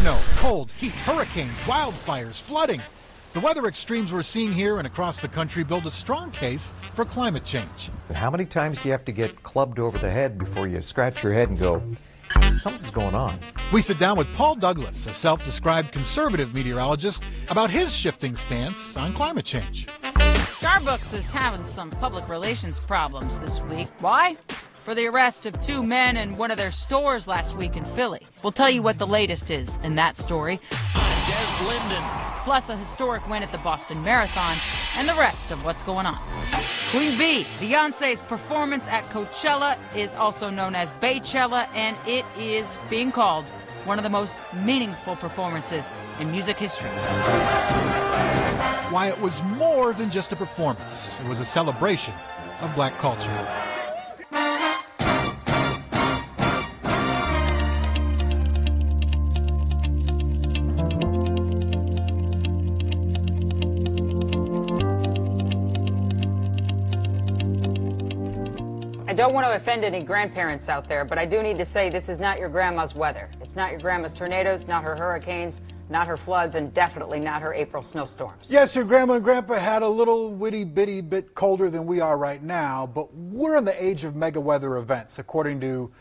Snow, cold, heat, hurricanes, wildfires, flooding. The weather extremes we're seeing here and across the country build a strong case for climate change. How many times do you have to get clubbed over the head before you scratch your head and go, something's going on? We sit down with Paul Douglas, a self-described conservative meteorologist, about his shifting stance on climate change. Starbucks is having some public relations problems this week. Why? For the arrest of two men in one of their stores last week in Philly. We'll tell you what the latest is in that story. Des Linden. Plus a historic win at the Boston Marathon and the rest of what's going on. Queen Bee, Beyonce's performance at Coachella is also known as Baychella, and it is being called one of the most meaningful performances in music history. Why it was more than just a performance. It was a celebration of black culture. I don't want to offend any grandparents out there, but I do need to say this is not your grandma's weather. It's not your grandma's tornadoes, not her hurricanes, not her floods, and definitely not her April snowstorms. Yes, your grandma and grandpa had a little witty-bitty bit colder than we are right now, but we're in the age of mega weather events, according to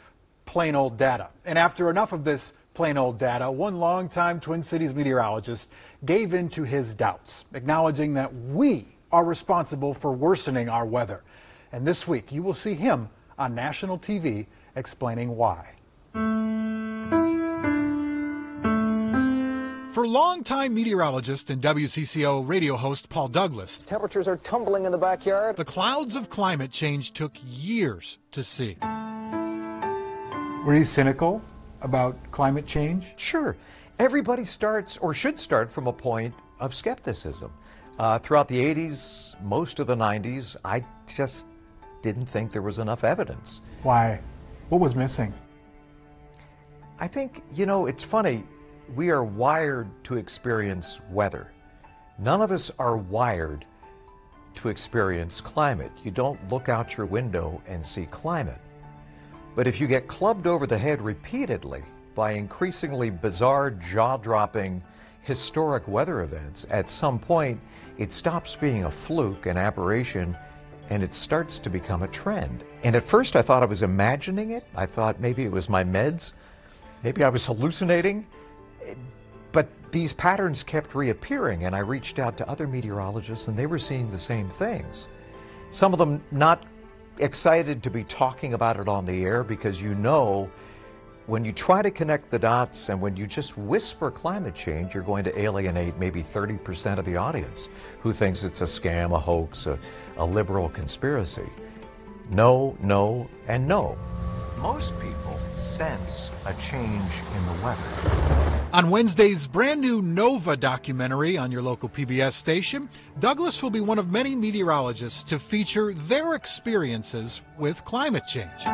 plain old data. And after enough of this plain old data, one longtime Twin Cities meteorologist gave in to his doubts, acknowledging that we are responsible for worsening our weather. And this week, you will see him on national TV explaining why. For longtime meteorologist and WCCO radio host Paul Douglas, temperatures are tumbling in the backyard. The clouds of climate change took years to see. Were you cynical about climate change? Sure. Everybody starts or should start from a point of skepticism. Throughout the 80s, most of the 90s, I just didn't think there was enough evidence. Why? What was missing? I think, you know, it's funny. We are wired to experience weather. None of us are wired to experience climate. You don't look out your window and see climate. But if you get clubbed over the head repeatedly by increasingly bizarre, jaw-dropping, historic weather events, at some point it stops being a fluke, an aberration, and it starts to become a trend. And at first I thought I was imagining it. I thought maybe it was my meds. Maybe I was hallucinating. But these patterns kept reappearing, and I reached out to other meteorologists, and they were seeing the same things. Some of them not excited to be talking about it on the air, because you know, when you try to connect the dots and when you just whisper climate change, you're going to alienate maybe 30% of the audience who thinks it's a scam, a hoax, a liberal conspiracy. No, no, and no. Most people sense a change in the weather. On Wednesday's brand new Nova documentary on your local PBS station, Douglas will be one of many meteorologists to feature their experiences with climate change.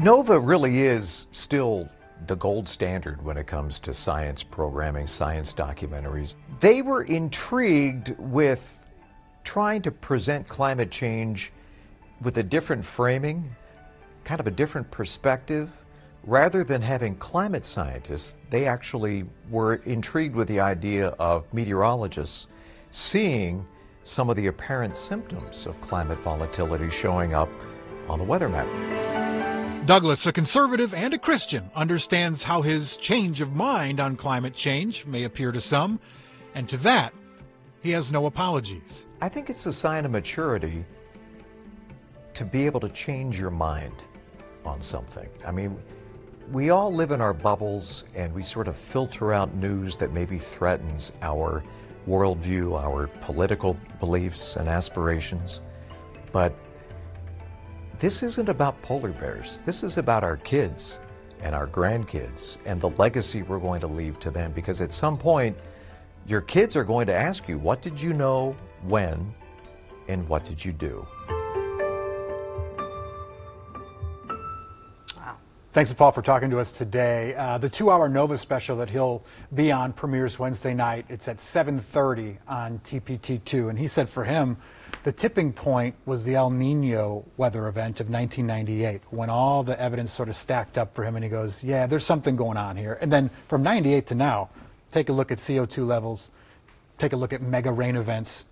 Nova really is still the gold standard when it comes to science programming, science documentaries. They were intrigued with trying to present climate change with a different framing, kind of a different perspective. Rather than having climate scientists, they actually were intrigued with the idea of meteorologists seeing some of the apparent symptoms of climate volatility showing up on the weather map. Douglas, a conservative and a Christian, understands how his change of mind on climate change may appear to some, and to that, he has no apologies. I think it's a sign of maturity to be able to change your mind on something. I mean, we all live in our bubbles, and we sort of filter out news that maybe threatens our worldview, our political beliefs and aspirations. But this isn't about polar bears. This is about our kids and our grandkids and the legacy we're going to leave to them, because at some point, your kids are going to ask you, what did you know, when, and what did you do? Thanks to Paul for talking to us today. The 2-hour Nova special that he'll be on premieres Wednesday night. It's at 7:30 on TPT2. And he said for him, The tipping point was the El Nino weather event of 1998, when all the evidence sort of stacked up for him, and he goes, yeah, there's something going on here. And then from 98 to now, take a look at CO2 levels, take a look at mega rain events,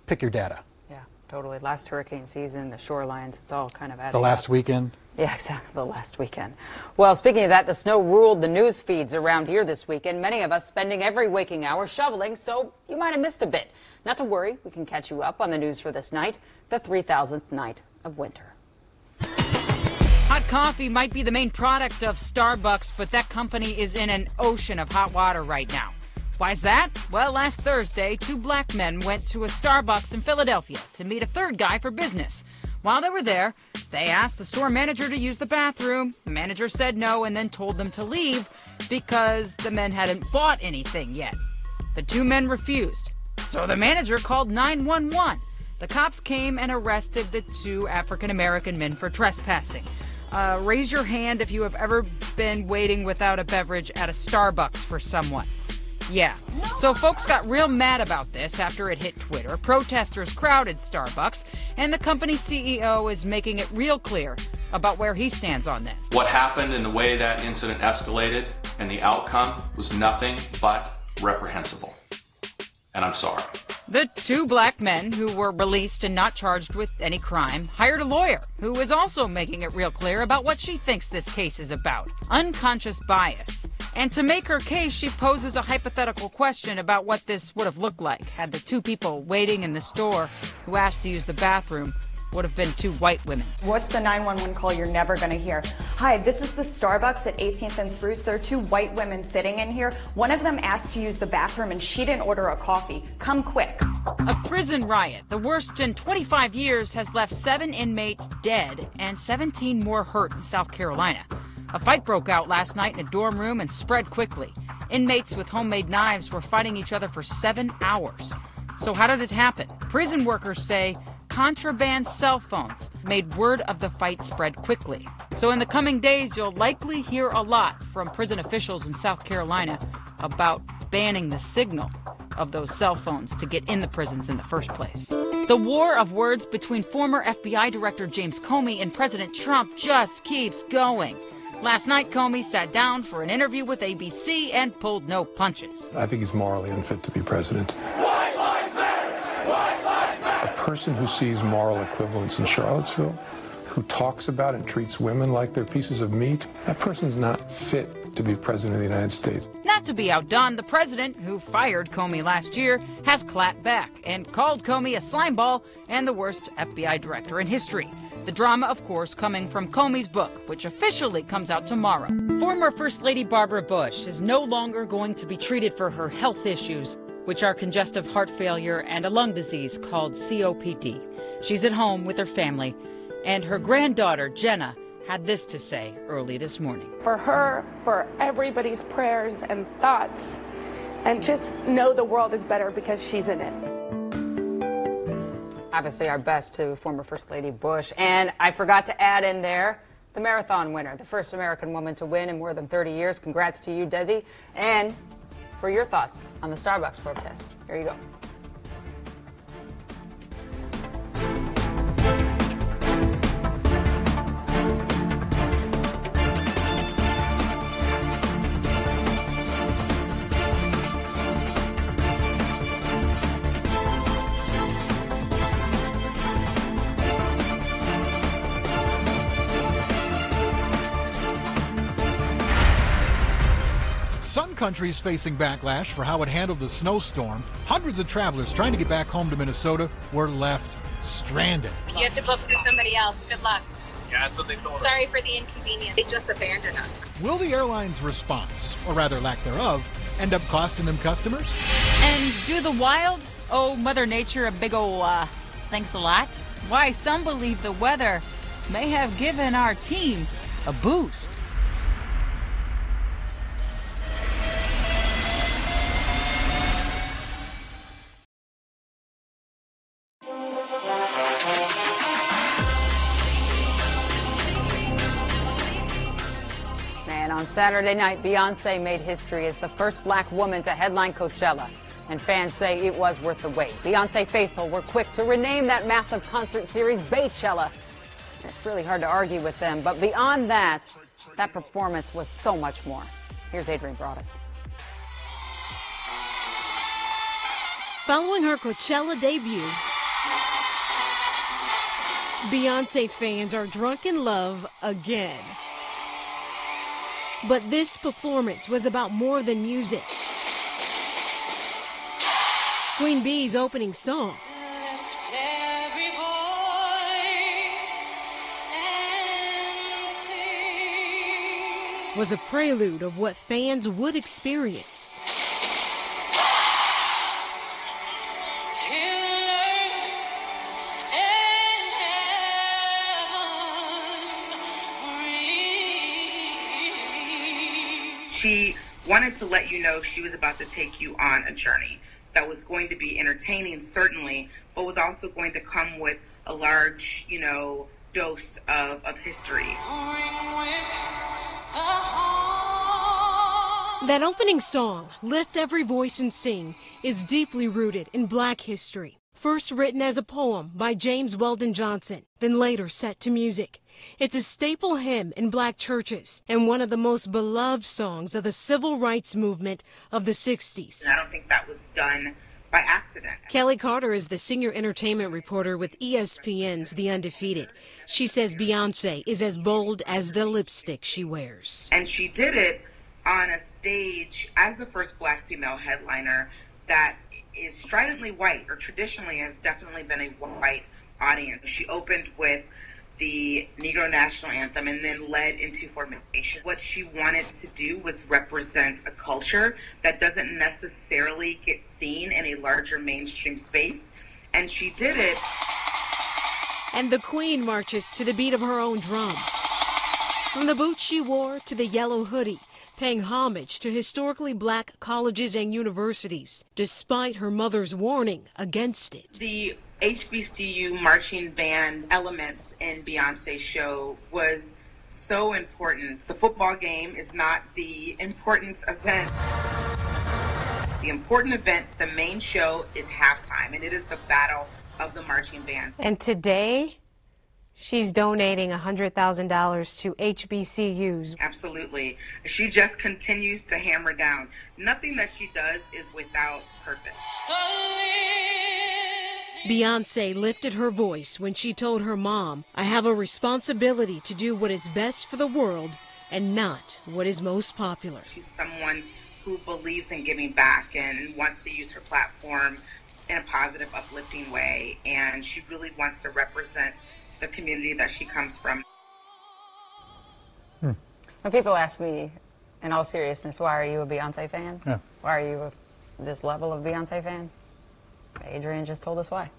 pick your data. Yeah, totally. Last hurricane season, the shorelines, it's all kind of adding The last up. weekend. Yeah, exactly, the last weekend. Well, speaking of that, the snow ruled the news feeds around here this weekend. Many of us spending every waking hour shoveling, so you might have missed a bit. Not to worry, we can catch you up on the news for this night, the 3,000th night of winter. Hot coffee might be the main product of Starbucks, but that company is in an ocean of hot water right now. Why is that? Well, last Thursday, 2 black men went to a Starbucks in Philadelphia to meet a third guy for business. While they were there, they asked the store manager to use the bathroom. The manager said no and then told them to leave because the men hadn't bought anything yet. The 2 men refused, so the manager called 911. The cops came and arrested the 2 African-American men for trespassing. Raise your hand if you have ever been waiting without a beverage at a Starbucks for someone. Yeah. So folks got real mad about this after it hit Twitter. Protesters crowded Starbucks, and the company's CEO is making it real clear about where he stands on this. What happened and the way that incident escalated and the outcome was nothing but reprehensible. And I'm sorry. The 2 black men, who were released and not charged with any crime, hired a lawyer who is also making it real clear about what she thinks this case is about: unconscious bias. And to make her case, she poses a hypothetical question about what this would have looked like had the 2 people waiting in the store who asked to use the bathroom would have been 2 white women. What's the 911 call you're never going to hear? Hi, this is the Starbucks at 18th and Spruce. There are 2 white women sitting in here. One of them asked to use the bathroom and she didn't order a coffee. Come quick. A prison riot, the worst in 25 years, has left 7 inmates dead and 17 more hurt in South Carolina. A fight broke out last night in a dorm room and spread quickly. Inmates with homemade knives were fighting each other for 7 hours. So how did it happen? Prison workers say contraband cell phones made word of the fight spread quickly. So in the coming days, you'll likely hear a lot from prison officials in South Carolina about banning the signal of those cell phones to get in the prisons in the first place. The war of words between former FBI Director James Comey and President Trump just keeps going. Last night, Comey sat down for an interview with ABC and pulled no punches. I think he's morally unfit to be president. White lives matter! White lives matter! A person who sees moral equivalence in Charlottesville, who talks about and treats women like they're pieces of meat, that person's not fit to be president of the United States. Not to be outdone, the president, who fired Comey last year, has clapped back and called Comey a slimeball and the worst FBI director in history. The drama, of course, coming from Comey's book, which officially comes out tomorrow. Former First Lady Barbara Bush is no longer going to be treated for her health issues, which are congestive heart failure and a lung disease called COPD. She's at home with her family, and her granddaughter, Jenna, had this to say early this morning. For her, for everybody's prayers and thoughts, and just know the world is better because she's in it. Obviously, our best to former First Lady Bush. And I forgot to add in there the marathon winner, the first American woman to win in more than 30 years. Congrats to you, Desi. And for your thoughts on the Starbucks protest. Here you go. Sun Country's facing backlash for how it handled the snowstorm. Hundreds of travelers trying to get back home to Minnesota were left stranded. You have to book for somebody else. Good luck. Yeah, that's what they told us. Sorry for the inconvenience. They just abandoned us. Will the airline's response, or rather lack thereof, end up costing them customers? And do the wild owe Mother Nature a big ol' thanks a lot? Why, some believe the weather may have given our team a boost. On Saturday night, Beyonce made history as the first black woman to headline Coachella. and fans say it was worth the wait. Beyonce faithful were quick to rename that massive concert series Baychella. It's really hard to argue with them, but beyond that, that performance was so much more. Here's Adrian Broaddus. Following her Coachella debut, Beyonce fans are drunk in love again. But this performance was about more than music. Queen B's opening song was a prelude of what fans would experience. She wanted to let you know she was about to take you on a journey that was going to be entertaining, certainly, but was also going to come with a large, dose of history. That opening song, Lift Every Voice and Sing, is deeply rooted in Black history. First written as a poem by James Weldon Johnson, then later set to music. It's a staple hymn in Black churches and one of the most beloved songs of the civil rights movement of the 60s. And I don't think that was done by accident. Kelly Carter is the senior entertainment reporter with ESPN's The Undefeated. She says Beyonce is as bold as the lipstick she wears. And she did it on a stage as the first Black female headliner that is stridently white, or traditionally has definitely been a white audience. She opened with the Negro National Anthem and then led into Formation. What she wanted to do was represent a culture that doesn't necessarily get seen in a larger mainstream space, and she did it. And the Queen marches to the beat of her own drum. From the boots she wore to the yellow hoodie, paying homage to historically Black colleges and universities, despite her mother's warning against it. The HBCU marching band elements in Beyonce's show was so important. The football game is not the important event. The important event, the main show, is halftime, and it is the battle of the marching band. And today, she's donating $100,000 to HBCUs. Absolutely. She just continues to hammer down. Nothing that she does is without purpose. Beyonce lifted her voice when she told her mom, "I have a responsibility to do what is best for the world and not what is most popular." She's someone who believes in giving back and wants to use her platform in a positive, uplifting way, and she really wants to represent the community that she comes from. When people ask me, in all seriousness, why are you a Beyonce fan? Yeah. Why are you this level of Beyonce fan? Adrian just told us why.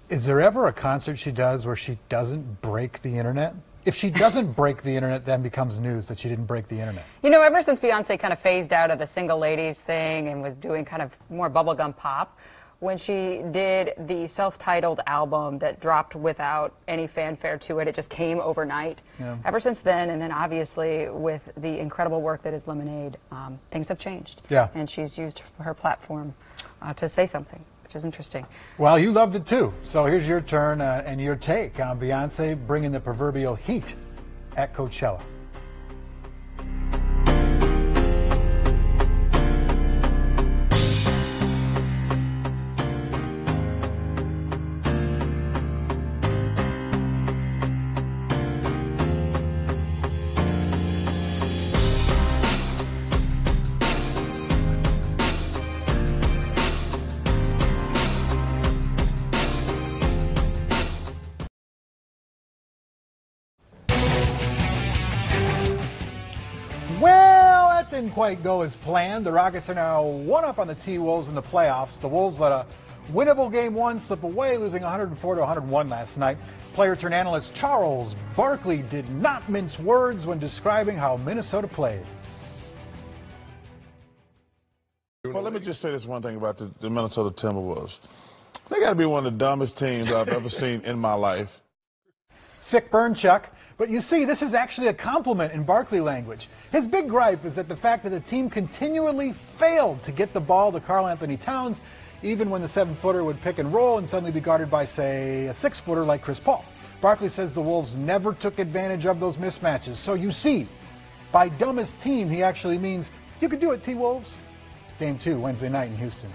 Is there ever a concert she does where she doesn't break the internet? If she doesn't break the internet, then becomes news that she didn't break the internet. Ever since Beyonce kind of phased out of the single ladies thing and was doing kind of more bubblegum pop, when she did the self-titled album that dropped without any fanfare to it, it just came overnight. Yeah. Ever since then, and then obviously with the incredible work that is Lemonade, things have changed. Yeah. And she's used her platform to say something, which is interesting. Well, you loved it too. So here's your turn and your take on Beyonce bringing the proverbial heat at Coachella. Well, that didn't quite go as planned. The Rockets are now 1-up on the T-Wolves in the playoffs. The Wolves let a winnable Game 1 slip away, losing 104-101 last night. Player turned analyst Charles Barkley did not mince words when describing how Minnesota played. Well, let me just say this one thing about the Minnesota Timberwolves. They got to be one of the dumbest teams I've ever seen in my life. Sick burn check. But you see, this is actually a compliment in Barkley language. His big gripe is that the fact that the team continually failed to get the ball to Karl Anthony Towns, even when the 7-footer would pick and roll and suddenly be guarded by, say, a 6-footer like Chris Paul. Barkley says the Wolves never took advantage of those mismatches. So you see, by dumbest team, he actually means you could do it, T-Wolves. Game 2, Wednesday night in Houston.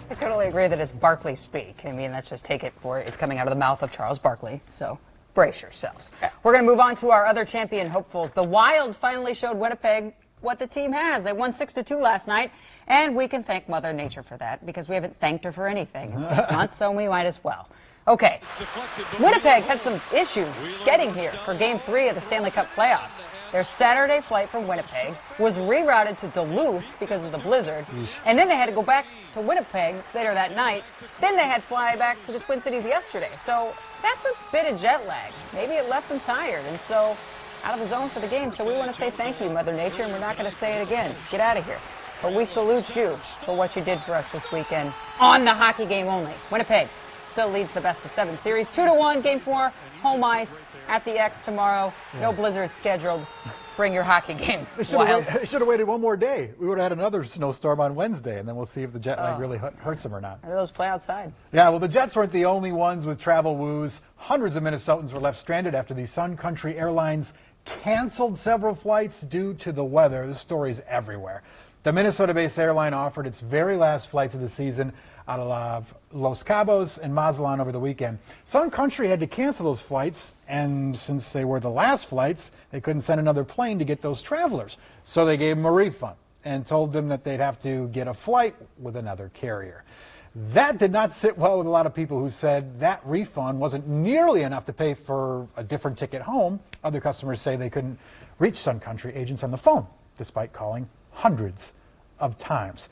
I totally agree that it's Barkley speak. I mean, let's just take it for it's coming out of the mouth of Charles Barkley. So brace yourselves. We're going to move on to our other champion hopefuls. The Wild finally showed Winnipeg what the team has. They won 6-2 last night, and we can thank Mother Nature for that because we haven't thanked her for anything in 6 months, so we might as well. Okay, Winnipeg had some issues getting here for Game 3 of the Stanley Cup playoffs. Their Saturday flight from Winnipeg was rerouted to Duluth because of the blizzard, and then they had to go back to Winnipeg later that night. Then they had to fly back to the Twin Cities yesterday. So that's a bit of jet lag. Maybe it left them tired, and so out of the zone for the game. So we want to say thank you, Mother Nature, and we're not going to say it again. Get out of here. But we salute you for what you did for us this weekend on the hockey game only. Winnipeg still leads the best-of-7 series, 2-1, Game 4, home ice at the X tomorrow. No blizzard scheduled. Bring your hockey game. They should have waited one more day. We would have had another snowstorm on Wednesday, and then we'll see if the jet lag really hurts them or not. Or those play outside. Yeah, well, the Jets weren't the only ones with travel woes. Hundreds of Minnesotans were left stranded after the Sun Country Airlines canceled several flights due to the weather. This story's everywhere. The Minnesota-based airline offered its very last flights of the season out of Los Cabos and Mazatlan over the weekend. Sun Country had to cancel those flights, and since they were the last flights, they couldn't send another plane to get those travelers. So they gave them a refund and told them that they'd have to get a flight with another carrier. That did not sit well with a lot of people who said that refund wasn't nearly enough to pay for a different ticket home. Other customers say they couldn't reach Sun Country agents on the phone, despite calling hundreds of times.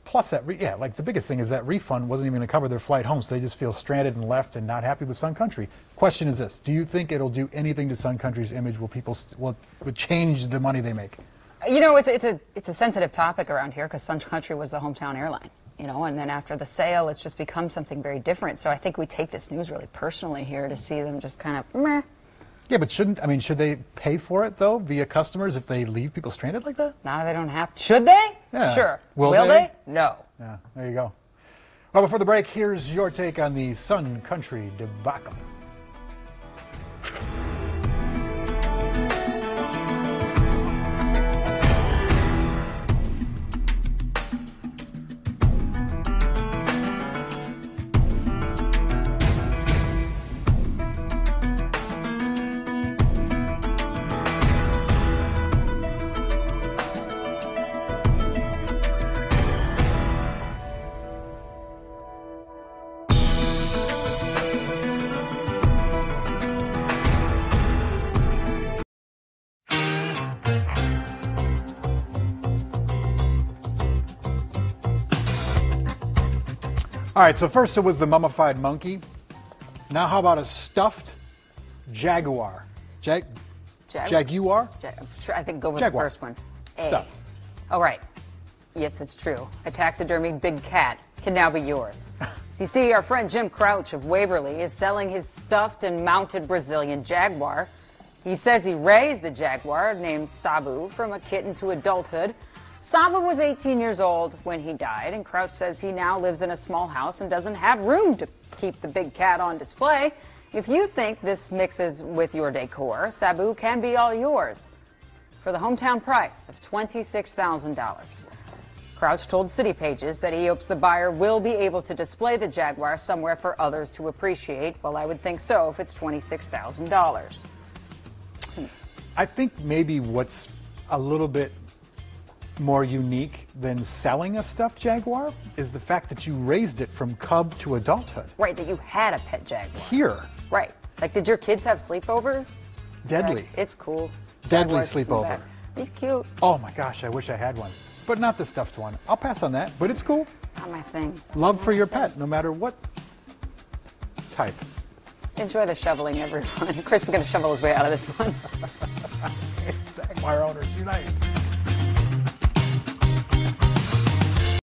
Plus, like the biggest thing is that refund wasn't even going to cover their flight home, so they just feel stranded and left and not happy with Sun Country. Question is this: do you think it'll do anything to Sun Country's image? Will people will change the money they make? You know, it's a sensitive topic around here because Sun Country was the hometown airline. You know, and then after the sale, it's just become something very different. So I think we take this news really personally here to see them just kind of meh. Yeah, but should they pay for it, though, via customers if they leave people stranded like that? No, they don't have to. Should they? Yeah. Sure. Will they? No. Yeah, there you go. Well, before the break, here's your take on the Sun Country debacle. All right, so first it was the mummified monkey. Now how about a stuffed jaguar? Jaguar? Sure, I think go with Jaguar. the first one. Stuffed. All right. Yes, it's true. A taxidermied big cat can now be yours. So you see, our friend Jim Crouch of Waverly is selling his stuffed and mounted Brazilian jaguar. He says he raised the jaguar, named Sabu, from a kitten to adulthood. Sabu was 18 years old when he died, and Crouch says he now lives in a small house and doesn't have room to keep the big cat on display. If you think this mixes with your decor, Sabu can be all yours for the hometown price of $26,000. Crouch told City Pages that he hopes the buyer will be able to display the Jaguar somewhere for others to appreciate. Well, I would think so if it's $26,000. I think maybe what's a little bit more unique than selling a stuffed jaguar is the fact that you raised it from cub to adulthood. Right, that you had a pet jaguar. Here. Right. Like, did your kids have sleepovers? Deadly. Right. It's cool. Deadly Jaguar's sleepover. He's cute. Oh my gosh, I wish I had one. But not the stuffed one. I'll pass on that, but it's cool. Not my thing. Love for your pet, no matter what type. Enjoy the shoveling, everyone. Chris is going to shovel his way out of this one. Jaguar owners unite.